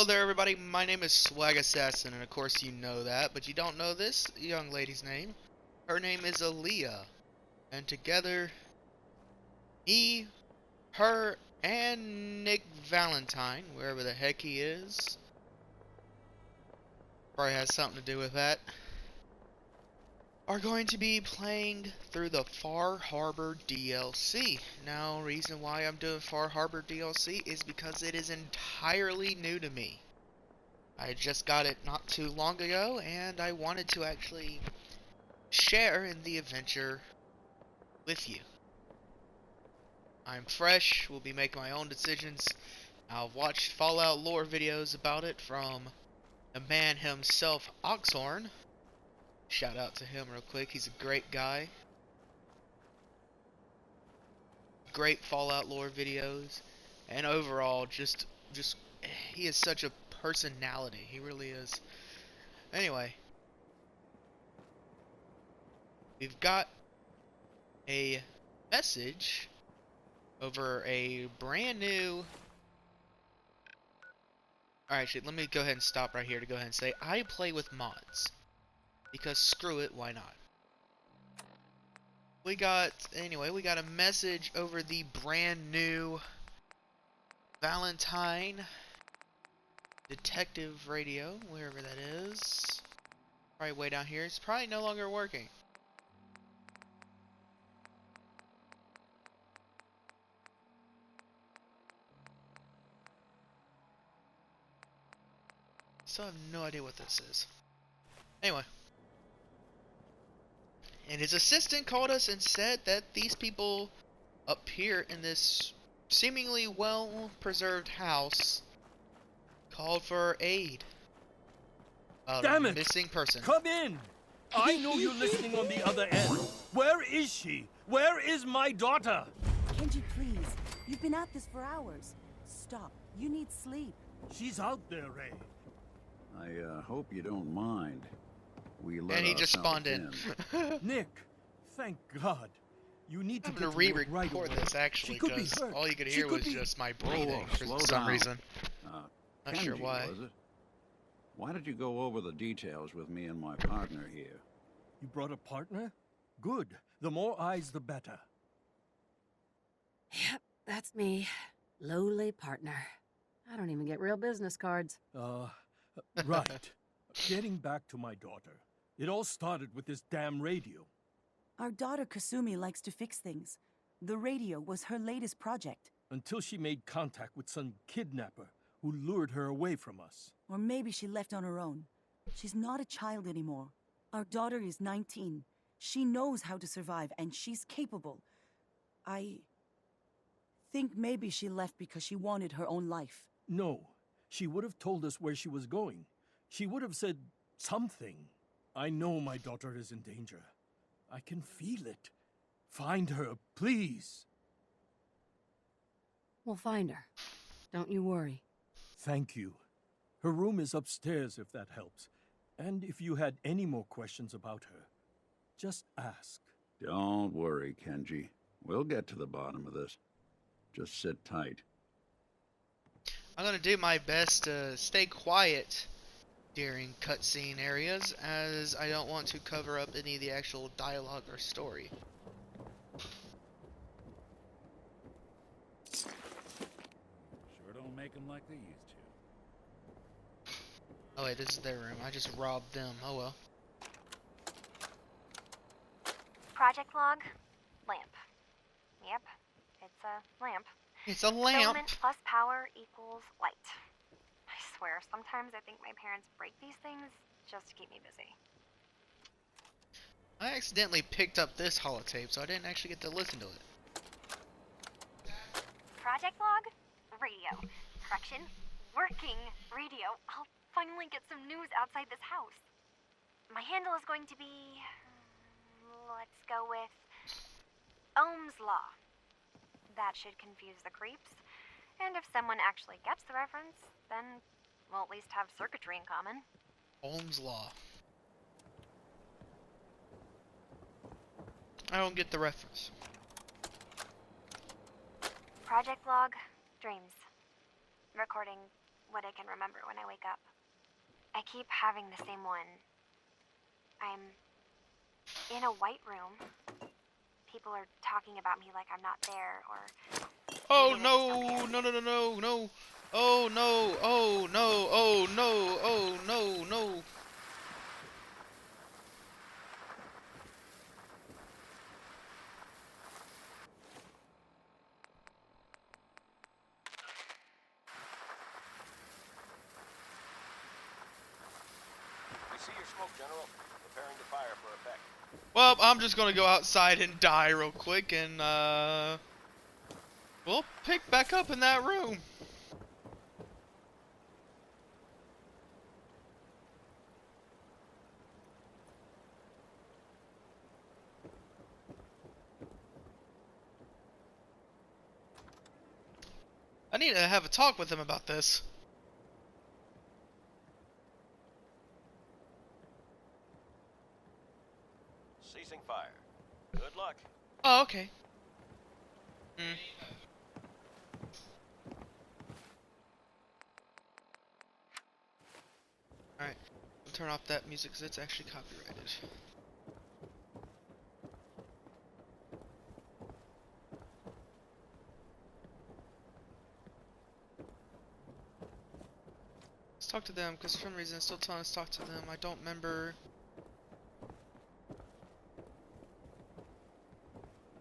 Hello there, everybody. My name is Swag Assassin, and of course you know that, but you don't know this young lady's name. Her name is Aaliyah, and together, me, her, and Nick Valentine, wherever the heck he is, probably has something to do with that, are going to be playing through the Far Harbor DLC. Now, reason why I'm doing Far Harbor DLC is because it is entirely new to me. I just got it not too long ago, and I wanted to actually share in the adventure with you. I'm fresh, will be making my own decisions. I've watched Fallout lore videos about it from the man himself, Oxhorn. Shout out to him real quick, he's a great guy. Great Fallout lore videos, and overall, just he is such a personality, he really is. Anyway, we've got a message over a brand new... Alright, actually, let me go ahead and stop right here to go ahead and say I play with mods. Because screw it, why not? We got a message over the brand new Valentine Detective Radio, wherever that is. Probably way down here. It's probably no longer working. So I have no idea what this is. Anyway. And his assistant called us and said that these people up here in this seemingly well-preserved house called for aid about Damn a it! missing person. Come in! I know you're listening on the other end. Where is she? Where is my daughter? Kenji, please. You've been at this for hours. Stop. You need sleep. She's out there, Ray. I hope you don't mind. We let And he just spawned in. Nick, thank God. You need to I'm get gonna to re-record work right away. this actually, She could be because hurt. all you could She hear could was be- just my breathing for slow some down. reason. Not sure Kenji, why. was it? Why did you go over the details with me and my partner here? You brought a partner? Good. The more eyes, the better. Yep, that's me. Lowly partner. I don't even get real business cards. Right. Getting back to my daughter. It all started with this damn radio. Our daughter Kasumi likes to fix things. The radio was her latest project. Until she made contact with some kidnapper who lured her away from us. Or maybe she left on her own. She's not a child anymore. Our daughter is 19. She knows how to survive, and she's capable. I think maybe she left because she wanted her own life. No. She would have told us where she was going. She would have said something. I know my daughter is in danger. I can feel it. Find her, please. We'll find her. Don't you worry. Thank you. Her room is upstairs if that helps. And if you had any more questions about her, just ask. Don't worry, Kenji. We'll get to the bottom of this. Just sit tight. I'm gonna do my best to stay quiet during cutscene areas, as I don't want to cover up any of the actual dialogue or story. Sure don't make them like they used to. Oh wait, this is their room. I just robbed them. Oh well. Project log, lamp. Yep, it's a lamp. It's a lamp. Filament plus power equals light. I swear, sometimes I think my parents break these things just to keep me busy. I accidentally picked up this holotape, so I didn't actually get to listen to it. Project log, radio. Correction, working radio. I'll finally get some news outside this house. My handle is going to be... let's go with... Ohm's Law. That should confuse the creeps. And if someone actually gets the reference, then we'll at least have circuitry in common. Ohm's Law. I don't get the reference. Project log, dreams. Recording what I can remember when I wake up. I keep having the same one. I'm in a white room. People are talking about me like I'm not there, or... Oh maybe they just don't no, care. no, no, no, no, no. Oh no, oh no, oh no, oh no, no. We see your smoke, General. Preparing to fire for effect. Well, I'm just gonna go outside and die real quick, and we'll pick back up in that room. I need to have a talk with him about this. Ceasing fire. Good luck. Oh, okay. Hmm. Alright, I'll turn off that music because it's actually copyrighted. Let's talk to them because for some reason it's still telling us to talk to them. I don't remember.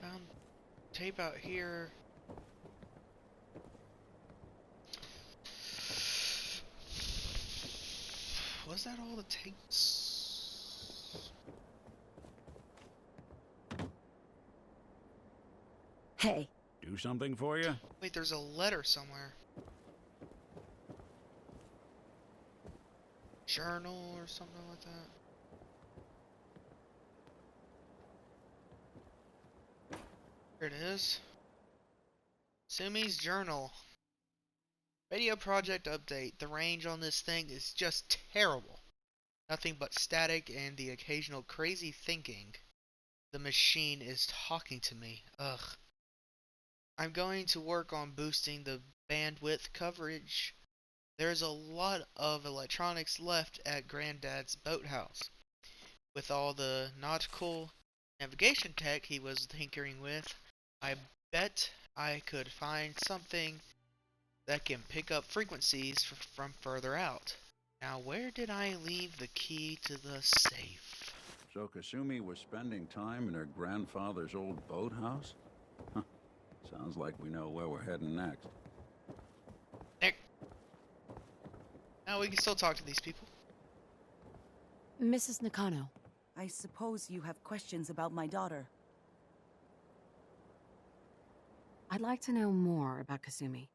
Found tape out here. Was that all the tapes? Hey, Do something for you? Wait, there's a letter somewhere. Journal or something like that. Here it is. Sumi's journal. Radio project update. The range on this thing is just terrible. Nothing but static and the occasional crazy thinking. The machine is talking to me. Ugh. I'm going to work on boosting the bandwidth coverage. There's a lot of electronics left at Granddad's boathouse. With all the nautical navigation tech he was tinkering with, I bet I could find something that can pick up frequencies from further out. Now, where did I leave the key to the safe? So Kasumi was spending time in her grandfather's old boathouse? Huh. Sounds like we know where we're heading next. Nick. Now we can still talk to these people. Mrs. Nakano. I suppose you have questions about my daughter. I'd like to know more about Kasumi.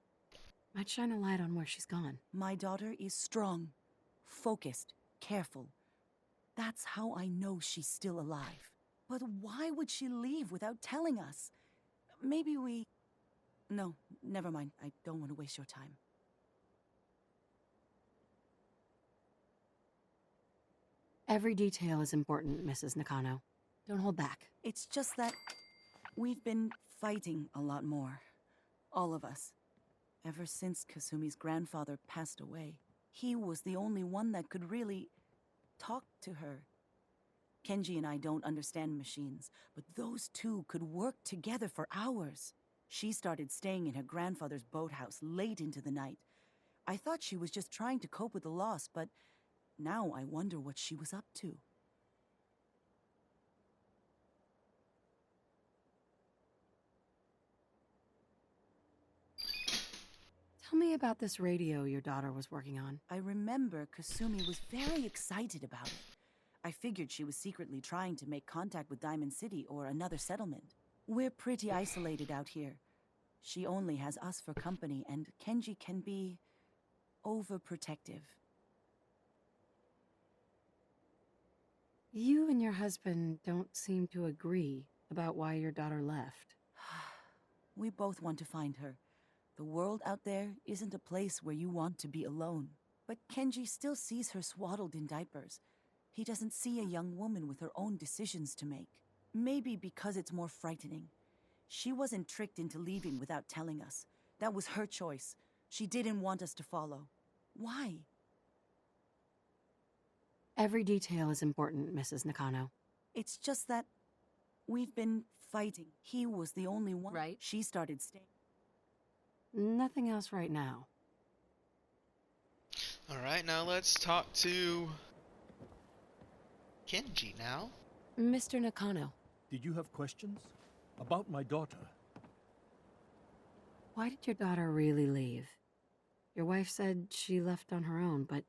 Might shine a light on where she's gone. My daughter is strong, focused, careful. That's how I know she's still alive. But why would she leave without telling us? Maybe we... No, never mind. I don't want to waste your time. Every detail is important, Mrs. Nakano. Don't hold back. It's just that we've been fighting a lot more. All of us. Ever since Kasumi's grandfather passed away. He was the only one that could really talk to her. Kenji and I don't understand machines, but those two could work together for hours. She started staying in her grandfather's boathouse late into the night. I thought she was just trying to cope with the loss, but now I wonder what she was up to. Tell me about this radio your daughter was working on. I remember Kasumi was very excited about it. I figured she was secretly trying to make contact with Diamond City or another settlement. We're pretty isolated out here. She only has us for company, and Kenji can be overprotective. You and your husband don't seem to agree about why your daughter left. We both want to find her. The world out there isn't a place where you want to be alone. But Kenji still sees her swaddled in diapers. He doesn't see a young woman with her own decisions to make. Maybe because it's more frightening. She wasn't tricked into leaving without telling us. That was her choice. She didn't want us to follow. Why? Every detail is important, Mrs. Nakano. It's just that we've been fighting. He was the only one. Right. She started staying. Nothing else right now. Alright, now let's talk to Kenji now. Mr. Nakano, Did you have questions? About my daughter? why did your daughter really leave? Your wife said she left on her own, but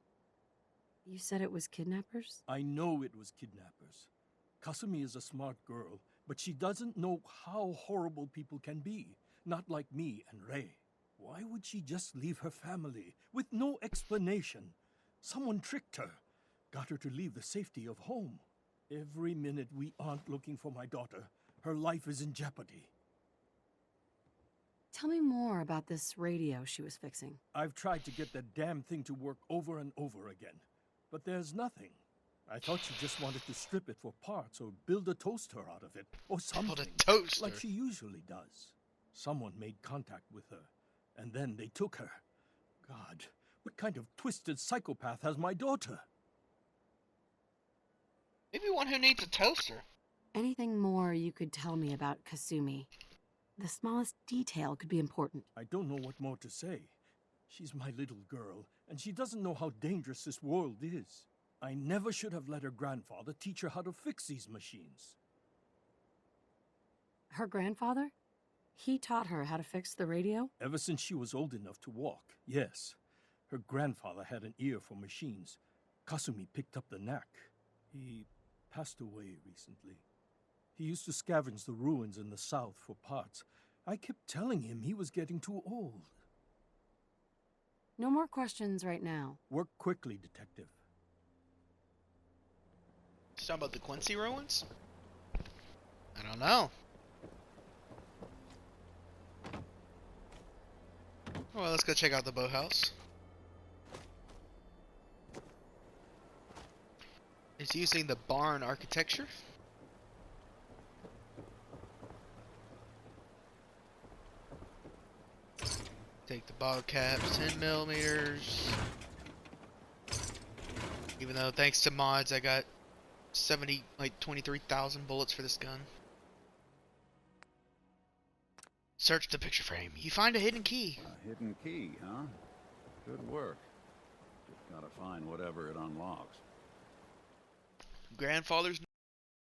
you said it was kidnappers? I know it was kidnappers. Kasumi is a smart girl, but she doesn't know how horrible people can be. Not like me and Rei. Why would she just leave her family with no explanation? Someone tricked her. Got her to leave the safety of home. Every minute we aren't looking for my daughter, her life is in jeopardy. Tell me more about this radio she was fixing. I've tried to get that damn thing to work over and over again, but there's nothing. I thought she just wanted to strip it for parts or build a toaster out of it, or something. Build a toaster? Like she usually does. Someone made contact with her, and then they took her. God, what kind of twisted psychopath has my daughter? Maybe one who needs a toaster. Anything more you could tell me about Kasumi? The smallest detail could be important. I don't know what more to say. She's my little girl, and she doesn't know how dangerous this world is. I never should have let her grandfather teach her how to fix these machines. Her grandfather? He taught her how to fix the radio? Ever since she was old enough to walk, yes. Her grandfather had an ear for machines. Kasumi picked up the knack. He passed away recently. He used to scavenge the ruins in the south for parts. I kept telling him he was getting too old. No more questions right now. Work quickly, detective. You talking about the Quincy ruins? I don't know. Well, let's go check out the boathouse. It's using the barn architecture. Take the bottle caps, 10 millimeters. Even though thanks to mods I got 23,000 bullets for this gun. Search the picture frame. You find a hidden key. A hidden key, huh? Good work. Just gotta find whatever it unlocks. Grandfather's.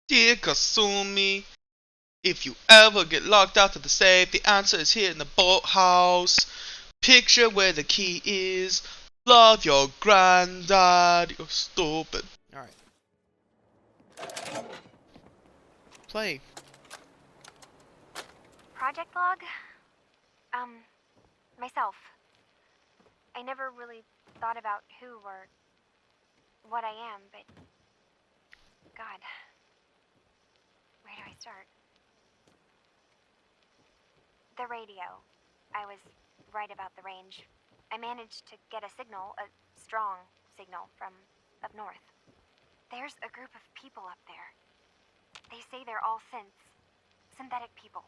Dear Kasumi, if you ever get locked out of the safe, the answer is here in the boathouse. Picture where the key is. Love your granddad. You're stupid. Alright. Play. Project log? Myself. I never really thought about who or what I am, but God, where do I start? The radio. I was right about the range. I managed to get a signal, a strong signal, from up north. There's a group of people up there. They say they're all synths. Synthetic people.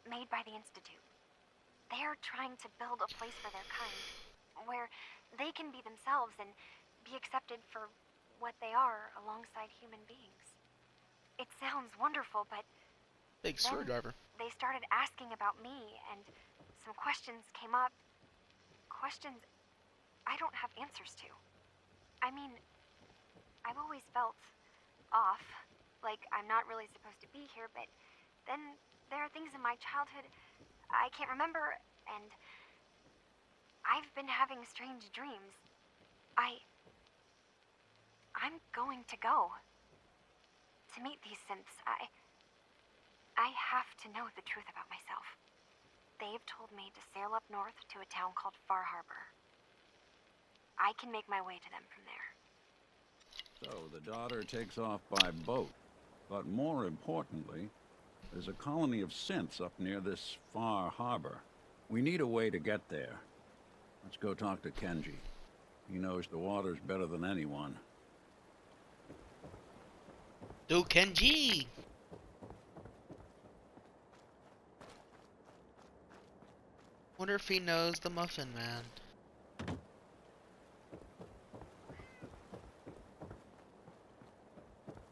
Made by the Institute. They're trying to build a place for their kind, where they can be themselves and be accepted for what they are alongside human beings. It sounds wonderful, but Big then screwdriver. they started asking about me, and some questions came up. Questions I don't have answers to. I mean, I've always felt off, like I'm not really supposed to be here, but then there are things in my childhood I can't remember, and I've been having strange dreams. I'm going to go to meet these synths. I have to know the truth about myself. They've told me to sail up north to a town called Far Harbor. I can make my way to them from there. So the daughter takes off by boat. But more importantly, there's a colony of synths up near this Far Harbor. We need a way to get there. Let's go talk to Kenji. He knows the waters better than anyone. Do Kenji! Wonder if he knows the Muffin Man.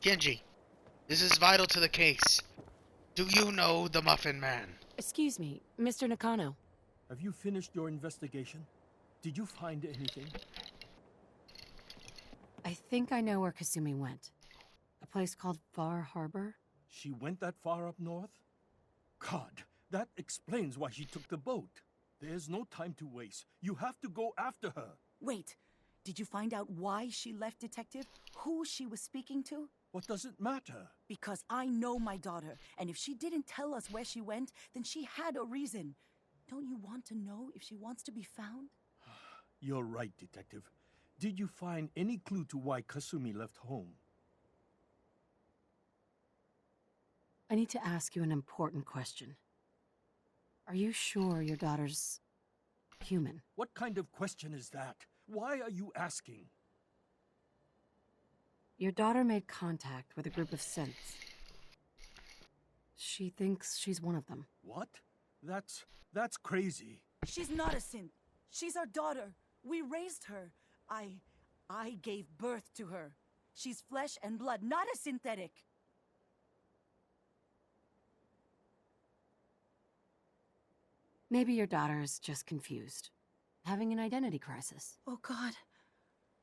Kenji, this is vital to the case. Do you know the Muffin Man? Excuse me, Mr. Nakano. Have you finished your investigation? Did you find anything? I think I know where Kasumi went. A place called Far Harbor? She went that far up north? God, that explains why she took the boat. There's no time to waste. You have to go after her. Wait, did you find out why she left, Detective? Who she was speaking to? What does it matter? Because I know my daughter, and if she didn't tell us where she went, then she had a reason. Don't you want to know if she wants to be found? You're right, Detective. Did you find any clue to why Kasumi left home? I need to ask you an important question. Are you sure your daughter's human? What kind of question is that? Why are you asking? Your daughter made contact with a group of synths. She thinks she's one of them. What? That's crazy. She's not a synth. She's our daughter. We raised her. I gave birth to her. She's flesh and blood, not a synthetic. Maybe your daughter is just confused, having an identity crisis. Oh, God.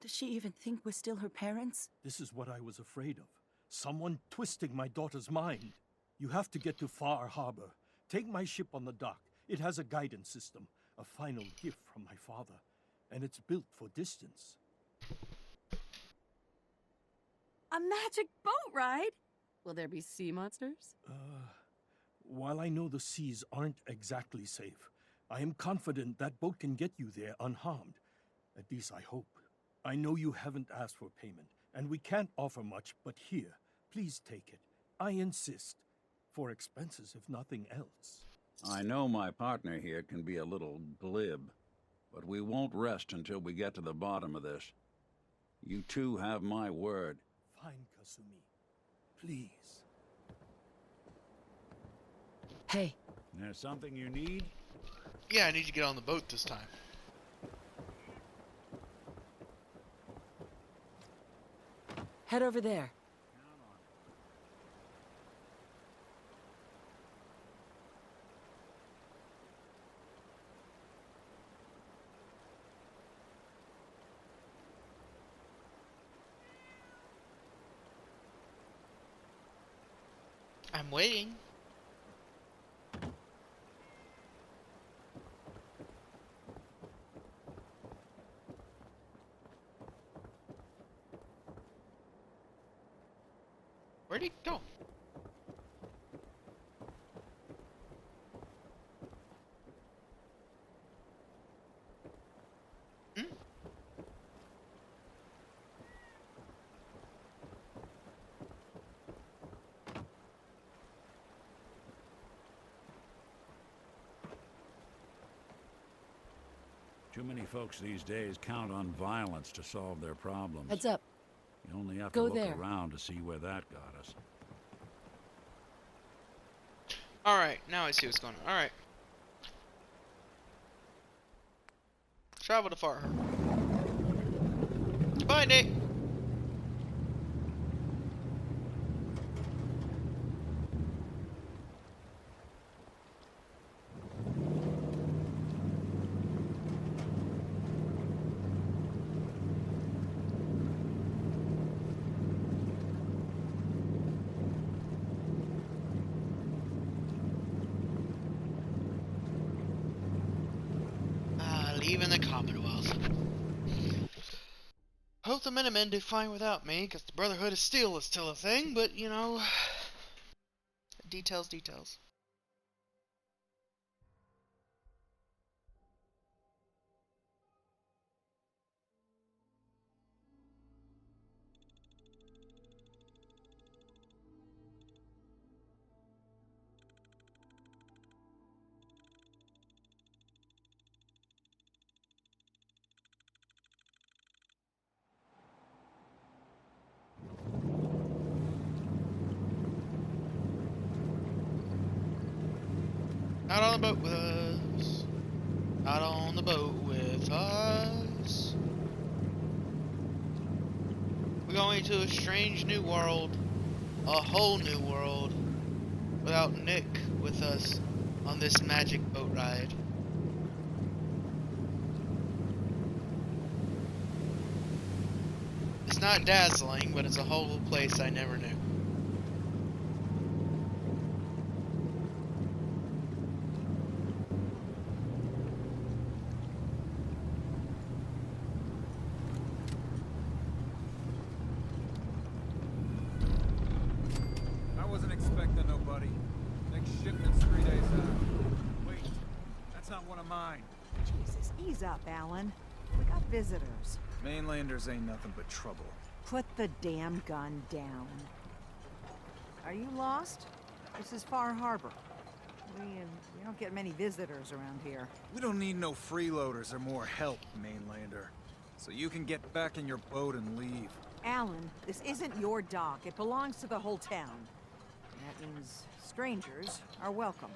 Does she even think we're still her parents? This is what I was afraid of. Someone twisting my daughter's mind. You have to get to Far Harbor. Take my ship on the dock. It has a guidance system, a final gift from my father, and it's built for distance. A magic boat ride? Will there be sea monsters? While I know the seas aren't exactly safe, I am confident that boat can get you there unharmed. At least I hope. I know you haven't asked for payment, and we can't offer much, but here, please take it. I insist. For expenses, if nothing else. I know my partner here can be a little glib, but we won't rest until we get to the bottom of this. You two have my word. Fine, Kasumi. Please. Hey. There's something you need? Yeah, I need to get on the boat this time. Head over there. I'm waiting. Where'd he go? Hmm? Too many folks these days count on violence to solve their problems. Heads up. You only have to Go look there. around to see where that got us. Alright, now I see what's going on. Alright. Travel to Far Harbor. Goodbye, Nick. Leaving the Commonwealth. Hope the Minutemen do fine without me, because the Brotherhood of Steel is still a thing, but, you know, details. Not on the boat with us. Not on the boat with us. We're going to a strange new world. a whole new world without Nick with us on this magic boat ride. It's not dazzling, but it's a whole place I never knew. I wasn't expecting nobody. Next shipment's 3 days out. Wait, that's not one of mine. Jesus, ease up, Alan. We got visitors. Mainlanders ain't nothing but trouble. Put the damn gun down. Are you lost? This is Far Harbor. We don't get many visitors around here. We don't need no freeloaders or more help, Mainlander. So you can get back in your boat and leave. Alan, this isn't your dock. It belongs to the whole town. That means strangers are welcome.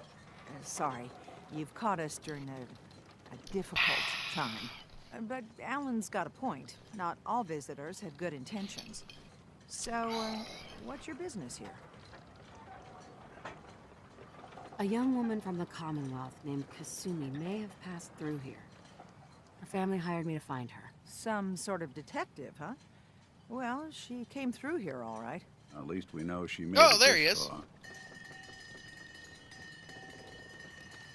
Sorry, you've caught us during a difficult time. But Alan's got a point. Not all visitors have good intentions. So, what's your business here? A young woman from the Commonwealth named Kasumi may have passed through here. Her family hired me to find her. Some sort of detective, huh? Well, she came through here all right. At least we know she made Oh, it there this he is. far.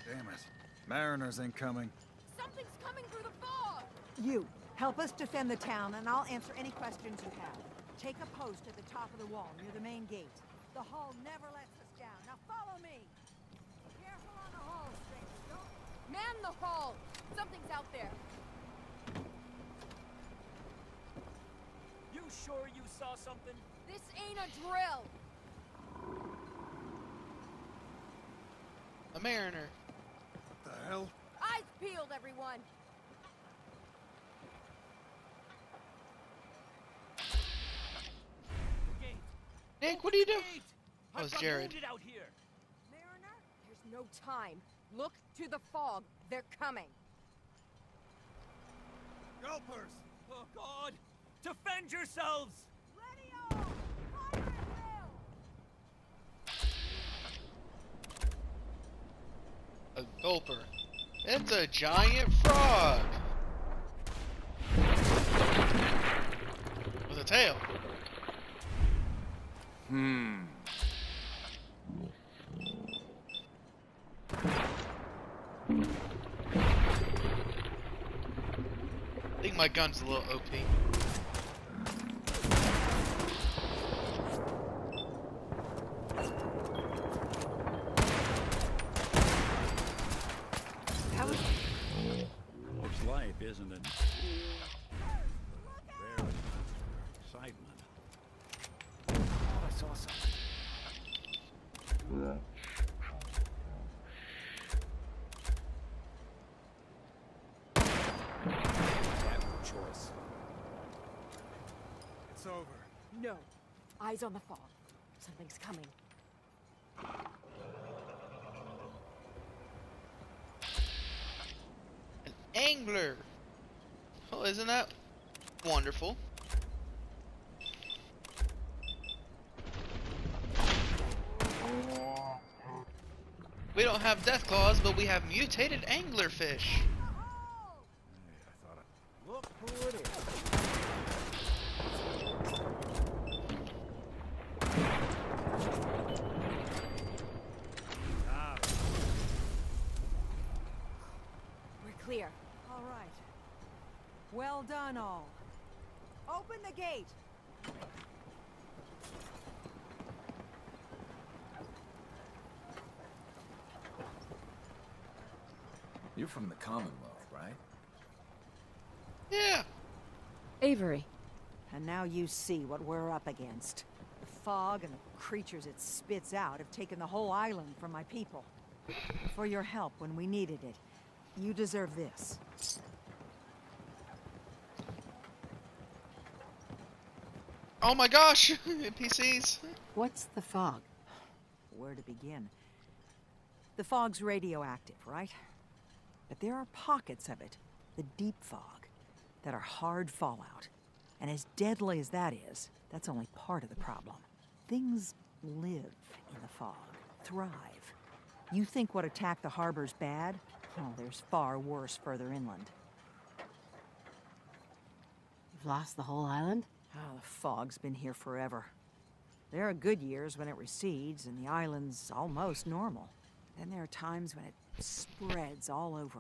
Damn it. Mariners ain't coming. Something's coming through the fog! You, help us defend the town, and I'll answer any questions you have. Take a post at the top of the wall, near the main gate. The hall never lets us down. Now follow me! Careful on the hall, stranger. Don't... Man the hall! Something's out there. You sure you saw something? This ain't a drill! A mariner. What the hell? Eyes peeled, everyone! The gate. Nick, what are you doing? Gate! Oh, I've it's got Jared. wounded out here. Mariner, there's no time. Look to the fog. They're coming. Gulpers! Oh, God! Defend yourselves! Ready all! Fire at will! A gulper. It's a giant frog! With a tail. I think my gun's a little OP. Looks life, isn't it? Very excitement. I saw something. I have no choice. It's over. No. Eyes on the fog. Something's coming. An angler! Oh, isn't that wonderful? We don't have death claws, but we have mutated anglerfish. Hey, I thought I... Look who it is. We're clear. All right. Well done, all. Open the gate. You're from the Commonwealth, right? Yeah. Avery. And now you see what we're up against. The fog and the creatures it spits out have taken the whole island from my people. For your help when we needed it, you deserve this. Oh my gosh! NPCs. What's the fog? Where to begin? The fog's radioactive, right? But there are pockets of it, the deep fog, that are hard fallout. And as deadly as that is, that's only part of the problem. Things live in the fog, thrive. You think what attacked the harbor's bad? Oh, there's far worse further inland. You've lost the whole island? Oh, the fog's been here forever. There are good years when it recedes and the island's almost normal. Then there are times when it spreads all over.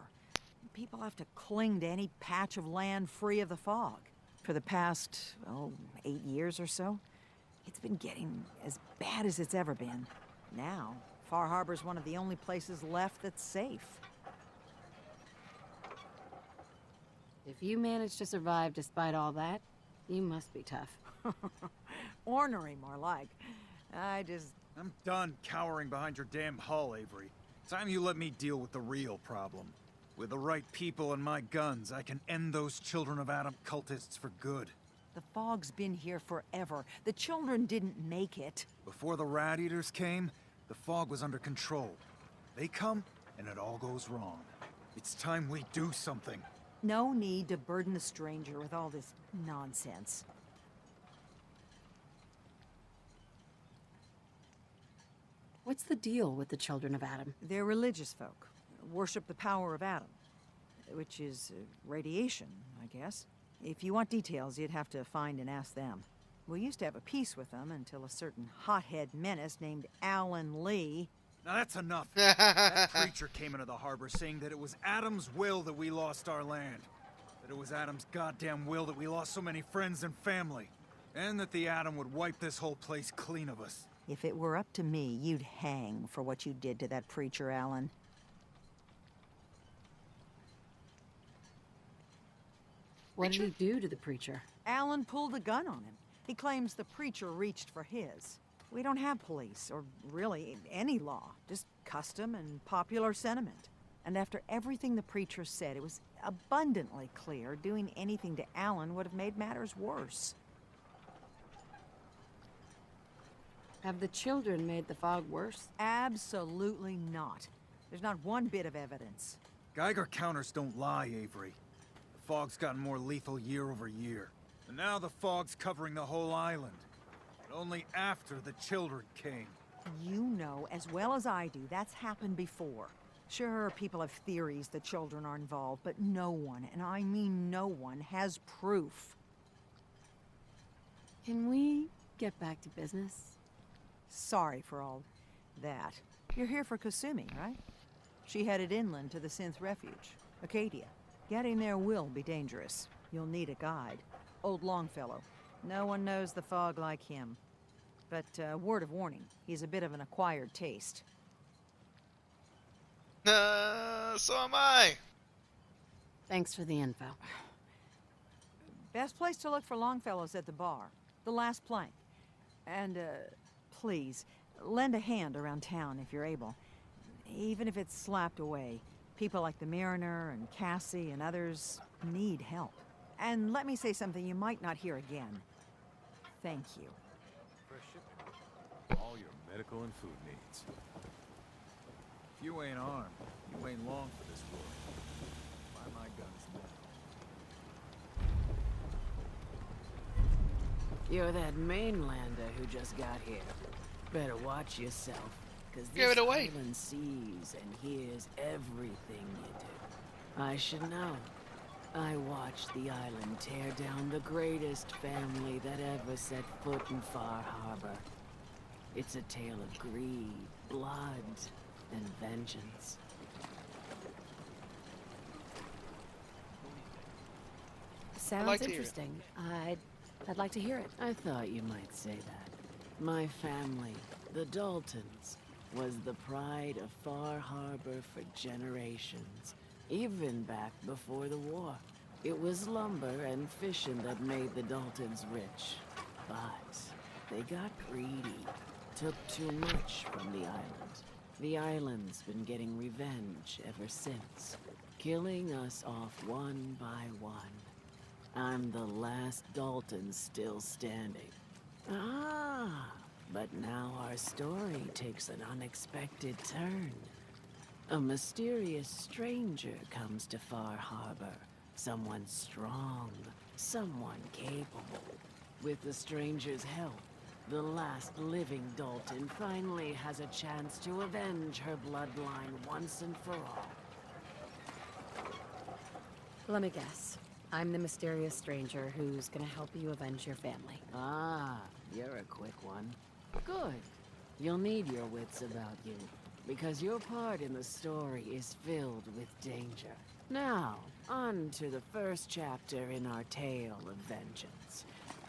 People have to cling to any patch of land free of the fog. For the past, 8 years or so, it's been getting as bad as it's ever been. Now, Far Harbor's one of the only places left that's safe. If you managed to survive despite all that, you must be tough. Ornery, more like. I'm done cowering behind your damn hull, Avery. Time you let me deal with the real problem. With the right people and my guns, I can end those Children of Adam cultists for good. The fog's been here forever. The children didn't make it. Before the Rat Eaters came, the fog was under control. They come, and it all goes wrong. It's time we do something. No need to burden the stranger with all this nonsense. What's the deal with the Children of Adam? They're religious folk. Worship the power of Adam. Which is radiation, I guess. If you want details, you'd have to find and ask them. We used to have a peace with them until a certain hothead menace named Alan Lee... Now that's enough. That preacher came into the harbor saying that it was Adam's will that we lost our land. That it was Adam's goddamn will that we lost so many friends and family. And that the Adam would wipe this whole place clean of us. If it were up to me, you'd hang for what you did to that preacher, Alan. What did he do to the preacher? Alan pulled a gun on him. He claims the preacher reached for his. We don't have police, or really any law, just custom and popular sentiment. And after everything the preacher said, it was abundantly clear doing anything to Alan would have made matters worse. Have the children made the fog worse? Absolutely not. There's not one bit of evidence. Geiger counters don't lie, Avery. The fog's gotten more lethal year over year. And now the fog's covering the whole island. But only after the children came. You know as well as I do that's happened before. Sure, people have theories the children are involved, but no one, and I mean no one, has proof. Can we get back to business? Sorry for all that. You're here for Kasumi, right? She headed inland to the Synth Refuge, Acadia. Getting there will be dangerous. You'll need a guide. Old Longfellow. No one knows the fog like him. But, word of warning, he's a bit of an acquired taste. So am I. Thanks for the info. Best place to look for Longfellow's at the bar. The last plank. And, please, lend a hand around town if you're able. Even if it's slapped away. People like the Mariner and Cassie and others need help. And let me say something you might not hear again. Thank you. Fresh shipment. All your medical and food needs. If you ain't armed, you ain't long for this world. Buy my guns now. You're that mainlander who just got here. Better watch yourself, because Give this it away. island sees and hears everything you do. I should know. I watched the island tear down the greatest family that ever set foot in Far Harbor. It's a tale of greed, blood, and vengeance. Sounds like to hear it. interesting. I'd like to hear it. I thought you might say that. My family, the Daltons, was the pride of Far Harbor for generations, even back before the war. It was lumber and fishing that made the Daltons rich. But they got greedy, took too much from the island. The island's been getting revenge ever since, killing us off one by one. I'm the last Dalton still standing. Ah, but now our story takes an unexpected turn. A mysterious stranger comes to Far Harbor. Someone strong, someone capable. With the stranger's help, The last living Dalton finally has a chance to avenge her bloodline once and for all. Let me guess. I'm the mysterious stranger who's gonna help you avenge your family. Ah, you're a quick one. Good. You'll need your wits about you, because your part in the story is filled with danger. Now, on to the first chapter in our tale of vengeance.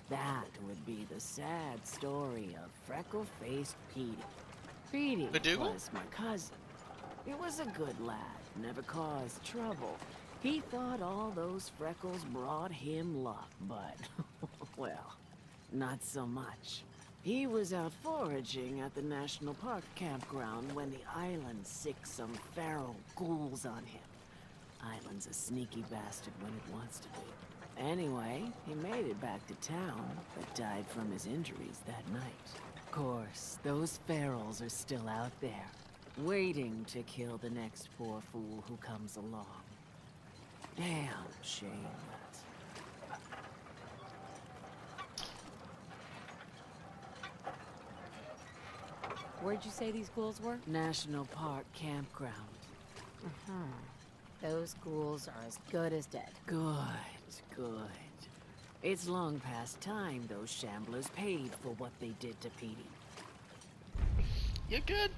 That would be the sad story of freckle-faced Petey. Petey was my cousin. He was a good lad, never caused trouble. He thought all those freckles brought him luck, but, well, not so much. He was out foraging at the National Park campground when the island sicked some feral ghouls on him. Island's a sneaky bastard when it wants to be. Anyway, he made it back to town, but died from his injuries that night. Of course, those ferals are still out there, waiting to kill the next poor fool who comes along. Damn shame that. Where'd you say these ghouls were? National Park campground. Those ghouls are as good as dead. Good, good. It's long past time those shamblers paid for what they did to Petey. You good?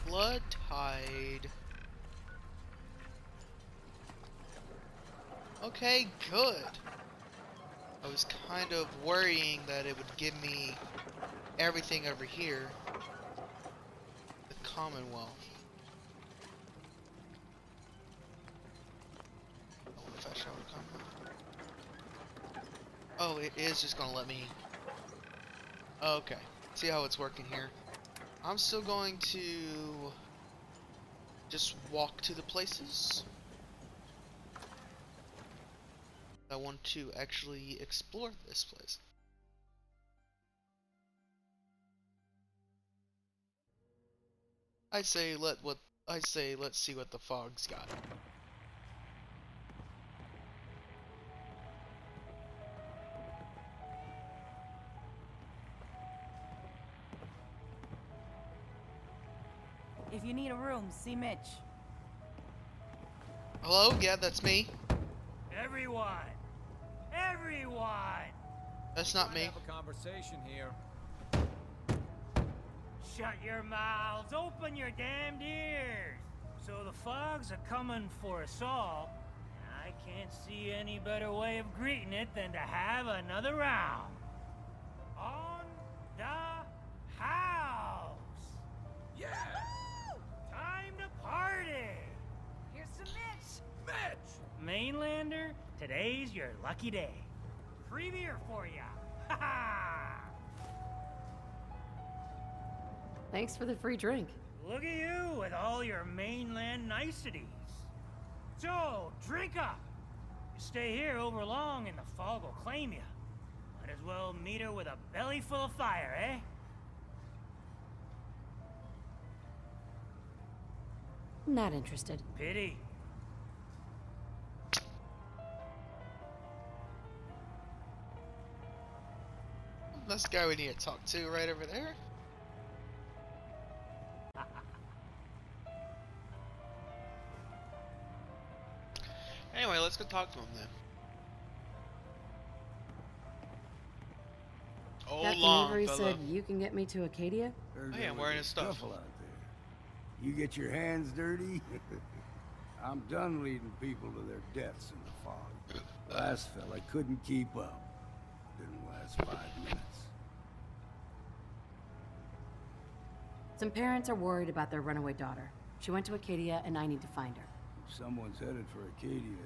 Blood Tide. Okay, good. I was kind of worrying that it would give me everything over here. The Commonwealth. Oh, it is just gonna let me. Okay, see how it's working here. I'm still going to just walk to the places I want to actually explore this place. I say let's see what the fog's got. If you need a room, see Mitch. Hello? Yeah, that's me. Everyone! Everyone! That's not me. Have a conversation here. Shut your mouths! Open your damned ears! So the fogs are coming for us all. I can't see any better way of greeting it than to have another round. On the house! Yeah! Time to party! Here's some Mitch! Mitch! Mainlander, today's your lucky day. Free beer for ya! Ha ha! Thanks for the free drink. Look at you with all your mainland niceties. So, drink up. You stay here over long and the fog will claim you. Might as well meet her with a belly full of fire, eh? Not interested. Pity. That's the guy we need to talk to right over there. Anyway, let's go talk to him then. Oh, Captain long Avery fella. said you can get me to Acadia? I am wearing his stuff. Out there. You get your hands dirty? I'm done leading people to their deaths in the fog. Last fella couldn't keep up. Didn't last 5 minutes. Some parents are worried about their runaway daughter. She went to Acadia and I need to find her. If someone's headed for Acadia,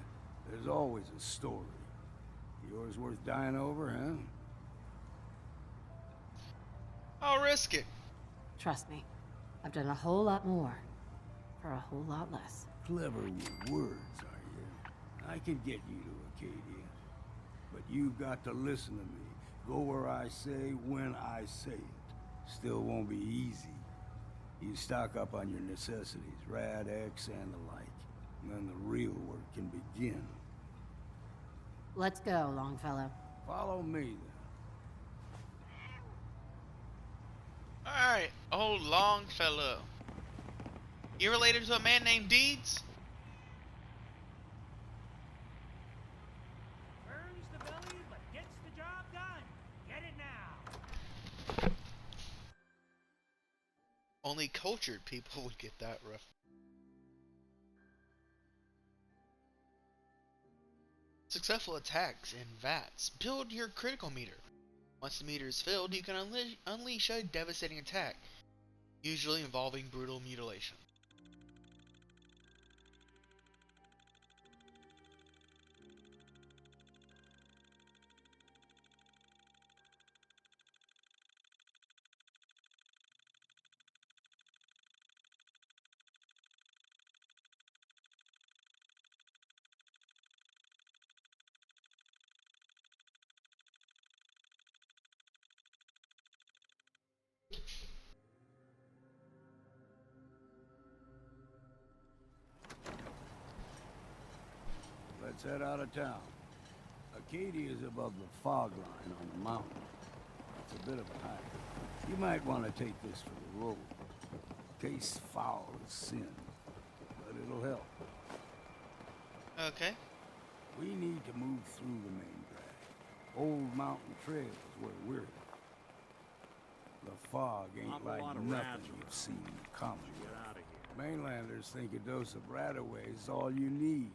there's always a story. Yours worth dying over, huh? I'll risk it. Trust me, I've done a whole lot more for a whole lot less. Clever with words, are you? I can get you to Acadia. But you've got to listen to me. Go where I say, when I say it. Still won't be easy. You stock up on your necessities, Rad-X and the like. And then the real work can begin. Let's go, Longfellow. Follow me, then. Alright, old Longfellow. You related to a man named Deeds? Burns the belly, but gets the job done. Get it now. Only cultured people would get that rough. Successful attacks in VATS. Build your critical meter. Once the meter is filled, you can unleash a devastating attack, usually involving brutal mutilation. Let's head out of town. Acadia is above the fog line on the mountain. It's a bit of a hike. You might want to take this for the road. Taste foul as sin, but it'll help. Okay. We need to move through the main drag. Old Mountain Trail is where we're at. The fog ain't like nothing you've seen in comedy. Mainlanders think a dose of Radaway is all you need.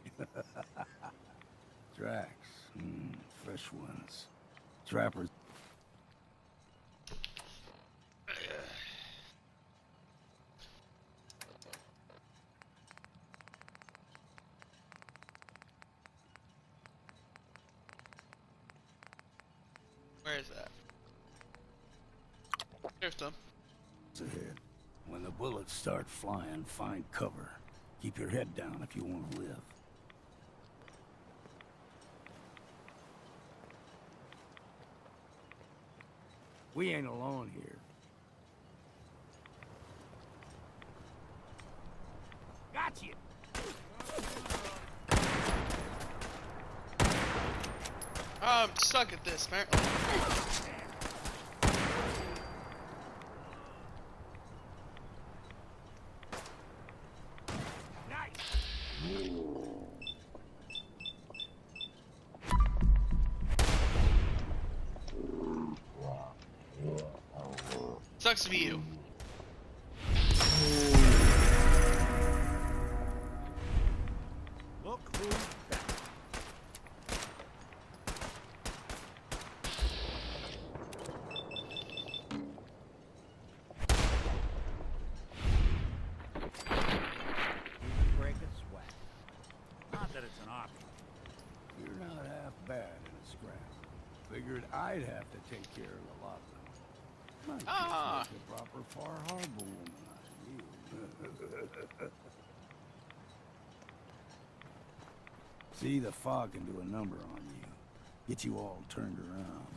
Tracks. Fresh ones. Trappers. Where is that? There's some. Ahead. When the bullets start flying, find cover. Keep your head down if you want to live. We ain't alone here. Got you. I'm stuck at this, apparently. Sucks to be you. Look who's back. Break a sweat. Not that it's an option. You're not half bad in a scrap. Figured I'd have to take care of a lot of them. Might just make a proper Far Harbor woman out of you. See, the fog can do a number on you. Get you all turned around.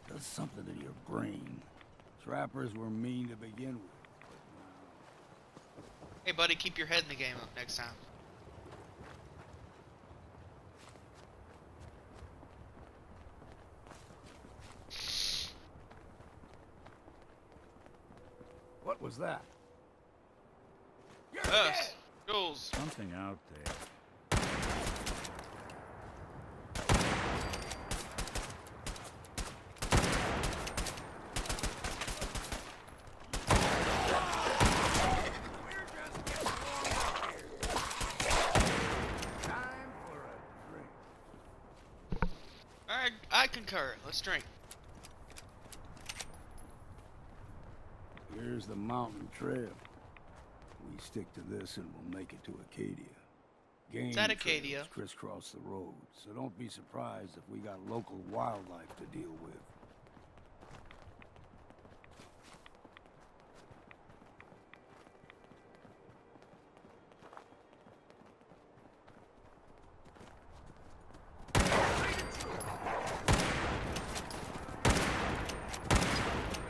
Does something to your brain. Trappers were mean to begin with. Hey buddy, keep your head in the game up next time. What was that? Yes, Jules. Something out there. I concur. Let's drink. Here's the mountain trail. We stick to this and we'll make it to Acadia. Game Is that Acadia? trails crisscross the road, so don't be surprised if we got local wildlife to deal with.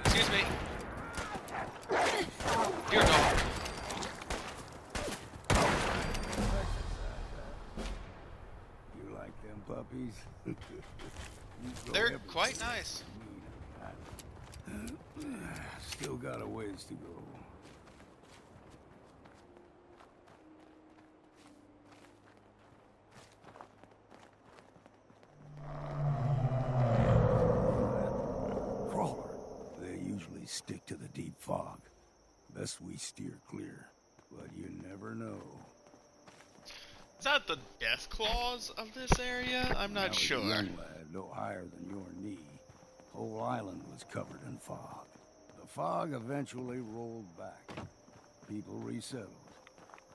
Excuse me. Dear dog. You like them puppies? They're quite nice. Still got a ways to go. Crawler. They usually stick to the deep fog. Best we steer clear, but you never know. Is that the death clause of this area? I'm not sure. A young lad, no higher than your knee. Whole island was covered in fog. The fog eventually rolled back. People resettled,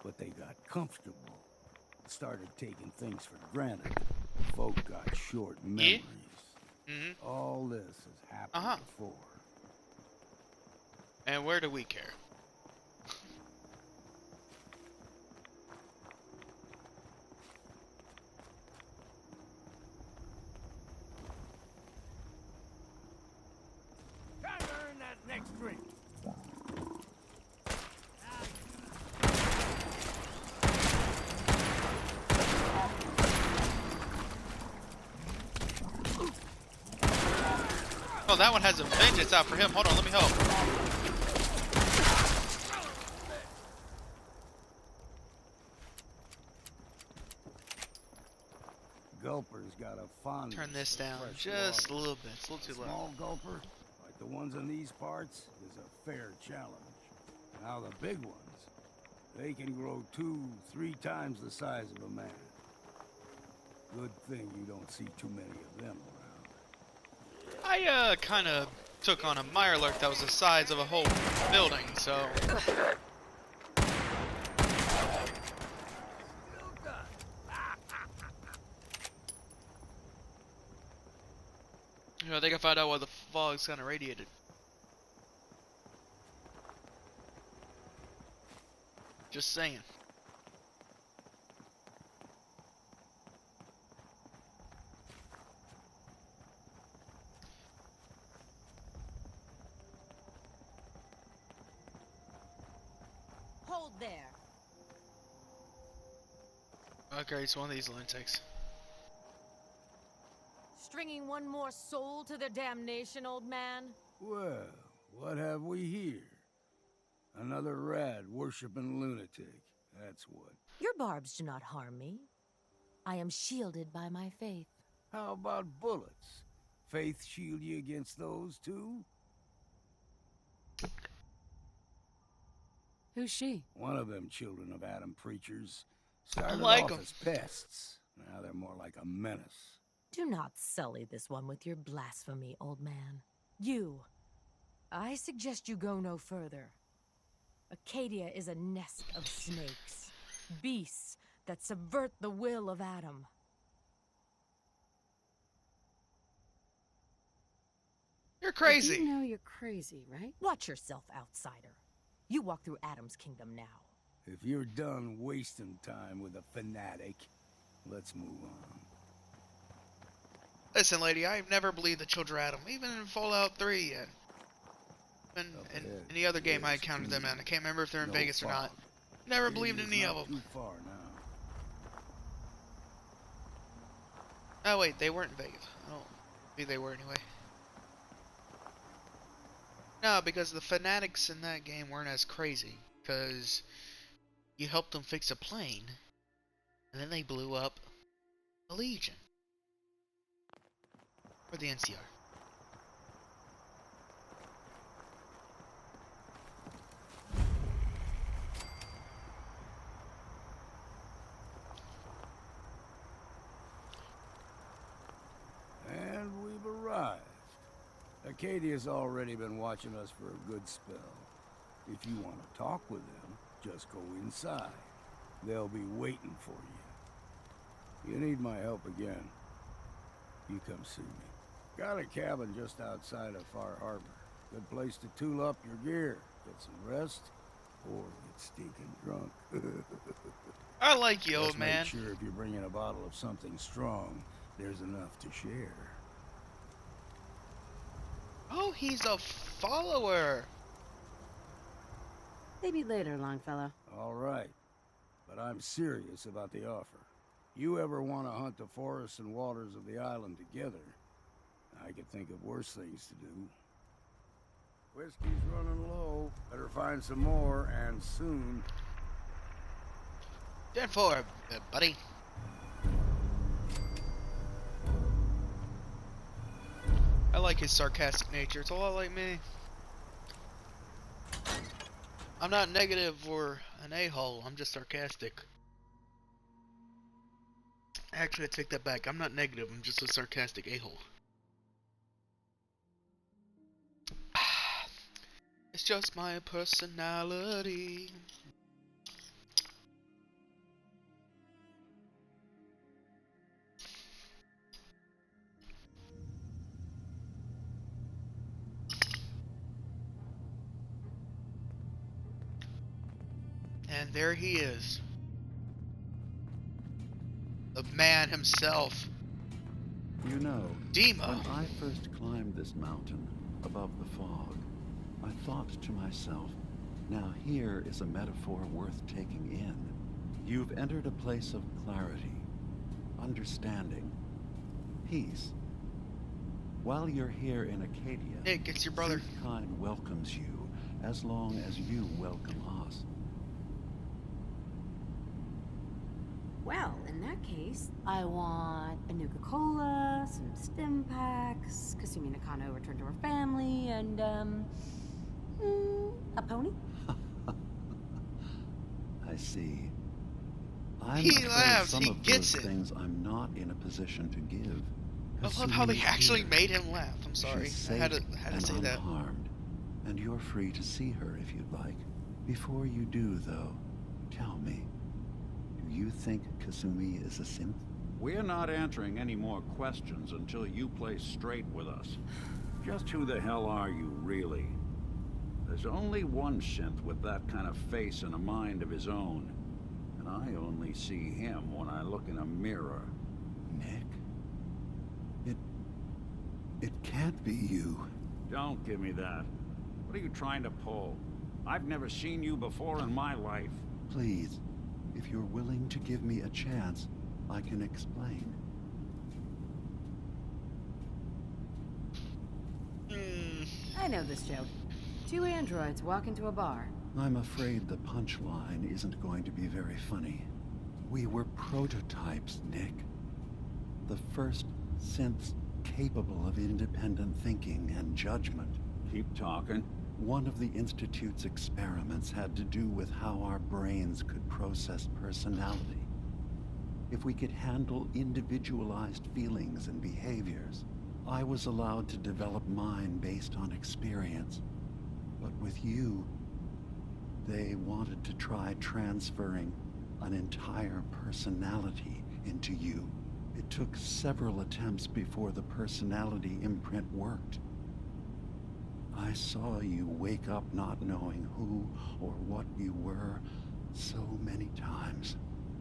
but they got comfortable. Started taking things for granted. Folk got short memories. All this has happened before. And where do we care? Time to earn that next drink. Oh, that one has a vengeance out for him. Hold on, let me help. Gulper's got a fondness Turn this for down fresh just a water. little bit. It's a little too low. Small gulper, like the ones in these parts, is a fair challenge. Now the big ones, they can grow 2-3 times the size of a man. Good thing you don't see too many of them around. I kind of took on a Mirelurk that was the size of a whole building, so. You know, I think I found out why the fog's kind of radiated. Just saying. Hold there. Okay, it's one of these lunatics. Stringing one more soul to their damnation, old man? Well, what have we here? Another rad worshipping lunatic. That's what. Your barbs do not harm me. I am shielded by my faith. How about bullets? Faith shield you against those too? Who's she? One of them children of Adam preachers. Started like off 'em. as pests. Now they're more like a menace. Do not sully this one with your blasphemy, old man. You. I suggest you go no further. Acadia is a nest of snakes. Beasts that subvert the will of Adam. You're crazy. You know you're crazy, right? Watch yourself, outsider. You walk through Adam's kingdom now. If you're done wasting time with a fanatic, let's move on. Listen, lady, I've never believed the children of Adam, even in Fallout 3 and in any other game I encountered them in. I can't remember if they're in Vegas or not. Never believed in any of them. Too far now. Oh wait, they weren't in Vegas. I don't think they were anyway. No, because the fanatics in that game weren't as crazy. Because you helped them fix a plane, and then they blew up the Legion. Or the NCR. And we've arrived. Acadia's already been watching us for a good spell. If you want to talk with them, just go inside. They'll be waiting for you. You need my help again, you come see me. Got a cabin just outside of Far Harbor. Good place to tool up your gear, get some rest, or get stinking drunk. I like you, Just old man. make sure if you're bringing a bottle of something strong, there's enough to share. Oh, he's a follower. Maybe later, Longfellow. All right, but I'm serious about the offer. You ever want to hunt the forests and waters of the island together, I could think of worse things to do. Whiskey's running low. Better find some more, and soon. 10-4, buddy. I like his sarcastic nature. It's a lot like me. I'm not negative or an a-hole. I'm just sarcastic. Actually, I take that back. I'm not negative. I'm just a sarcastic a-hole. It's just my personality. And there he is. The man himself. You know, Dima. when I first climbed this mountain above the fog, I thought to myself, now here is a metaphor worth taking in. You've entered a place of clarity, understanding, peace. While you're here in Acadia, Nick, it's your brother. Kind welcomes you as long as you welcome us. Well, in that case, I want a Nuka-Cola, some stim packs, Kasumi Nakano returned to her family, and, a pony? I see. I'm He afraid laughs, some he of gets those it. things I'm not in a position to give. I love how they Kasumi's actually here. made him laugh. I'm sorry. She's I had safe to and say that. unharmed, and you're free to see her if you'd like. Before you do, though, tell me, do you think Kasumi is a synth? We're not answering any more questions until you play straight with us. Just who the hell are you, really? There's only one synth with that kind of face and a mind of his own. And I only see him when I look in a mirror. Nick? It can't be you. Don't give me that. What are you trying to pull? I've never seen you before in my life. Please, if you're willing to give me a chance, I can explain. I know this joke. Two androids walk into a bar. I'm afraid the punchline isn't going to be very funny. We were prototypes, Nick. The first synths capable of independent thinking and judgment. Keep talking. One of the Institute's experiments had to do with how our brains could process personality. If we could handle individualized feelings and behaviors, I was allowed to develop mine based on experience. But with you, they wanted to try transferring an entire personality into you. It took several attempts before the personality imprint worked. I saw you wake up not knowing who or what you were so many times.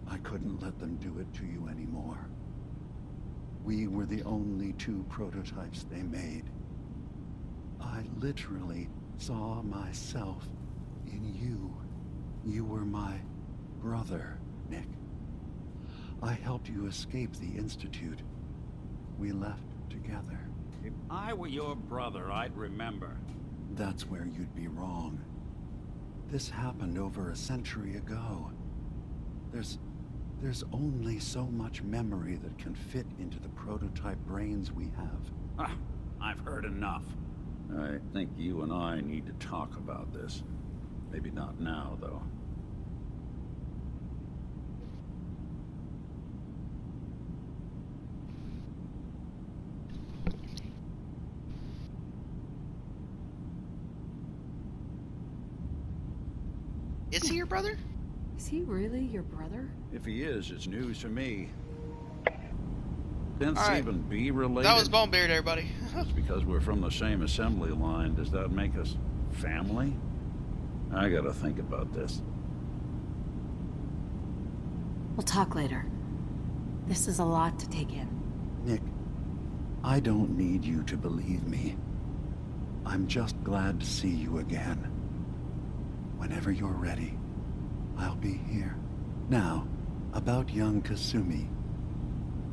I couldn't let them do it to you anymore. We were the only two prototypes they made. I literally saw myself in you. You were my brother, Nick. I helped you escape the Institute. We left together. If I were your brother, I'd remember. That's where you'd be wrong. This happened over a century ago. There's only so much memory that can fit into the prototype brains we have. Ah, I've heard enough. I think you and I need to talk about this. Maybe not now, though. Is he your brother? Is he really your brother? If he is, it's news to me. Since Alright. even be related? That was Bonebeard, everybody. It's because we're from the same assembly line. Does that make us family? I gotta think about this. We'll talk later. This is a lot to take in. Nick, I don't need you to believe me. I'm just glad to see you again. Whenever you're ready, I'll be here. Now, about young Kasumi.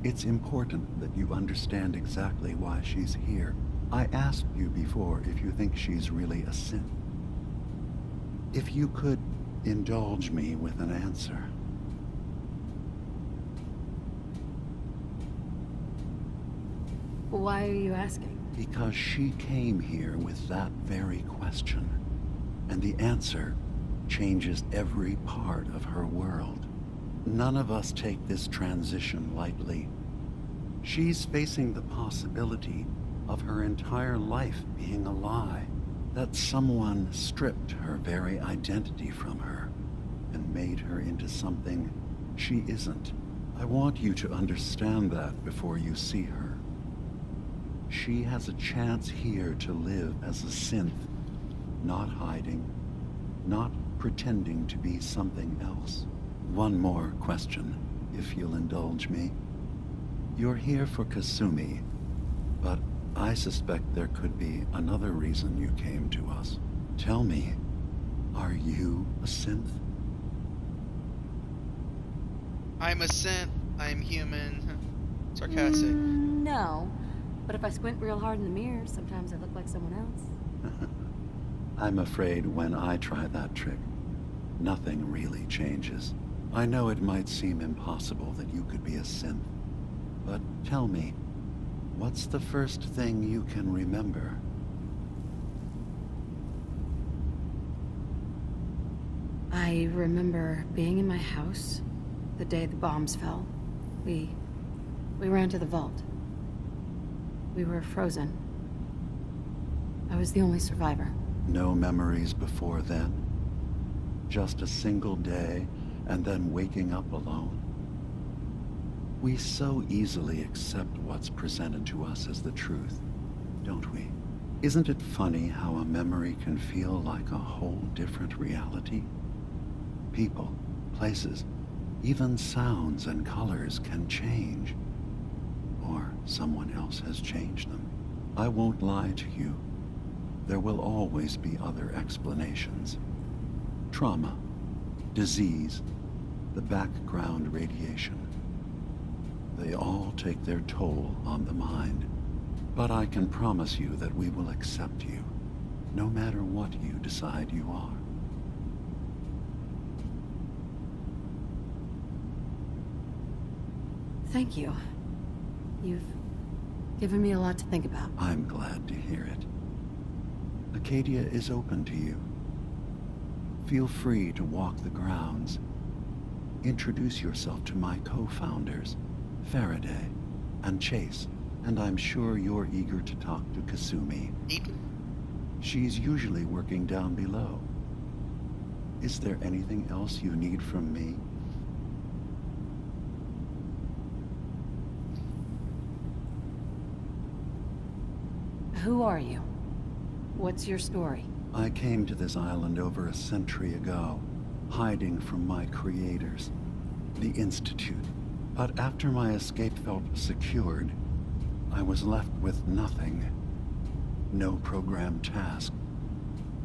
It's important that you understand exactly why she's here. I asked you before if you think she's really a synth. If you could indulge me with an answer. Why are you asking? Because she came here with that very question, and the answer changes every part of her world. None of us take this transition lightly. She's facing the possibility of her entire life being a lie, that someone stripped her very identity from her and made her into something she isn't. I want you to understand that before you see her. She has a chance here to live as a synth, not hiding, not pretending to be something else. One more question, if you'll indulge me. You're here for Kasumi, but I suspect there could be another reason you came to us. Tell me, are you a synth? I'm a synth. I'm human. Sarcastic. No. But if I squint real hard in the mirror, sometimes I look like someone else. I'm afraid when I try that trick, nothing really changes. I know it might seem impossible that you could be a synth, but tell me, what's the first thing you can remember? I remember being in my house the day the bombs fell. We ran to the vault. We were frozen. I was the only survivor. No memories before then? Just a single day, and then waking up alone? We so easily accept what's presented to us as the truth, don't we? Isn't it funny how a memory can feel like a whole different reality? People, places, even sounds and colors can change. Or someone else has changed them. I won't lie to you. There will always be other explanations. Trauma, disease, the background radiation. They all take their toll on the mind. But I can promise you that we will accept you, no matter what you decide you are. Thank you. You've given me a lot to think about. I'm glad to hear it. Acadia is open to you. Feel free to walk the grounds. Introduce yourself to my co-founders, Faraday and Chase, and I'm sure you're eager to talk to Kasumi. She's usually working down below. Is there anything else you need from me? Who are you? What's your story? I came to this island over a century ago, hiding from my creators, the Institute. But after my escape felt secured, I was left with nothing. No programmed task,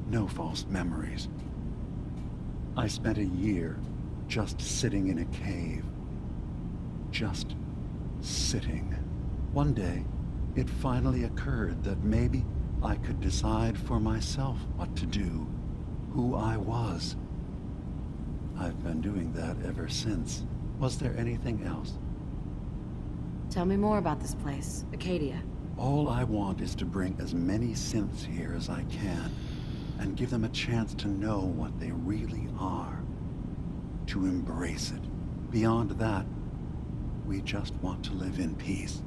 no false memories. I spent a year just sitting in a cave. Just sitting. One day, it finally occurred that maybe I could decide for myself what to do, who I was. I've been doing that ever since. Was there anything else? Tell me more about this place, Acadia. All I want is to bring as many synths here as I can, and give them a chance to know what they really are. To embrace it. Beyond that, we just want to live in peace.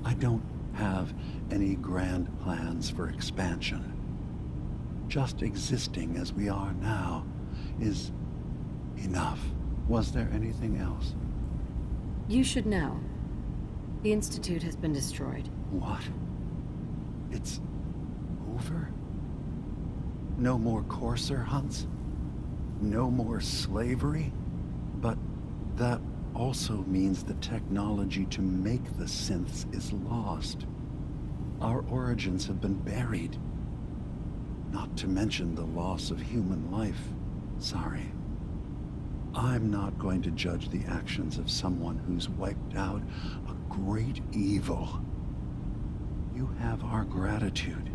I don't have any grand plans for expansion. Just existing as we are now is enough. Was there anything else? You should know. The Institute has been destroyed. What? It's over? No more courser hunts? No more slavery? But that also means the technology to make the synths is lost. Our origins have been buried. Not to mention the loss of human life. Sorry. I'm not going to judge the actions of someone who's wiped out a great evil. You have our gratitude.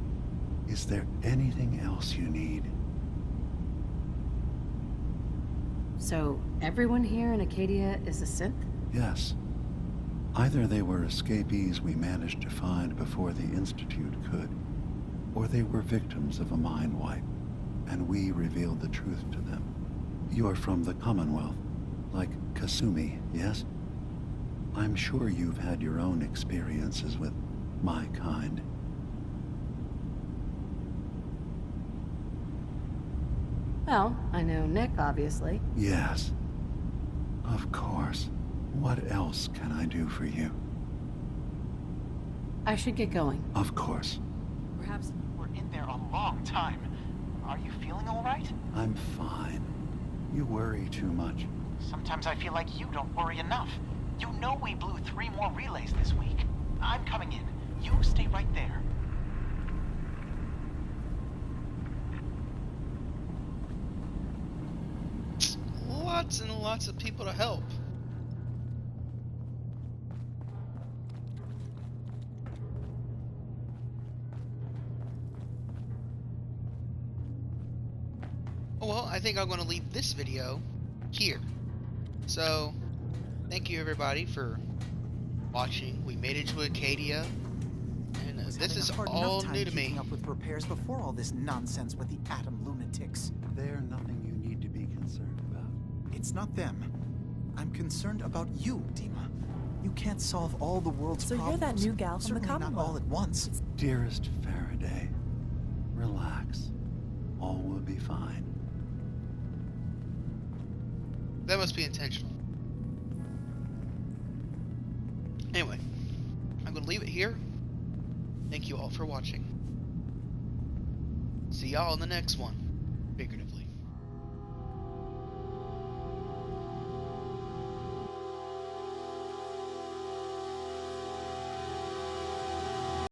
Is there anything else you need? So, everyone here in Acadia is a synth? Yes. Either they were escapees we managed to find before the Institute could, or they were victims of a mind wipe, and we revealed the truth to them. You're from the Commonwealth, like Kasumi, yes? I'm sure you've had your own experiences with my kind. Well, I know Nick, obviously. Yes. Of course. What else can I do for you? I should get going. Of course. Perhaps we're in there a long time. Are you feeling all right? I'm fine. You worry too much. Sometimes I feel like you don't worry enough. You know we blew 3 more relays this week. I'm coming in. You stay right there. Lots and lots of people to help. Well, I think I'm going to leave this video here. So, thank you everybody for watching. We made it to Acadia, and this is all new to me. Keeping up with repairs before all this nonsense with the Atom lunatics. They're nothing you need to be concerned about. It's not them. I'm concerned about you, Dima. You can't solve all the world's So problems. you're that new gal from the Certainly not Commonwealth. all at once. Dearest Faraday, relax. All will be fine. That must be intentional. Anyway, I'm going to leave it here. Thank you all for watching. See y'all in the next one, figuratively.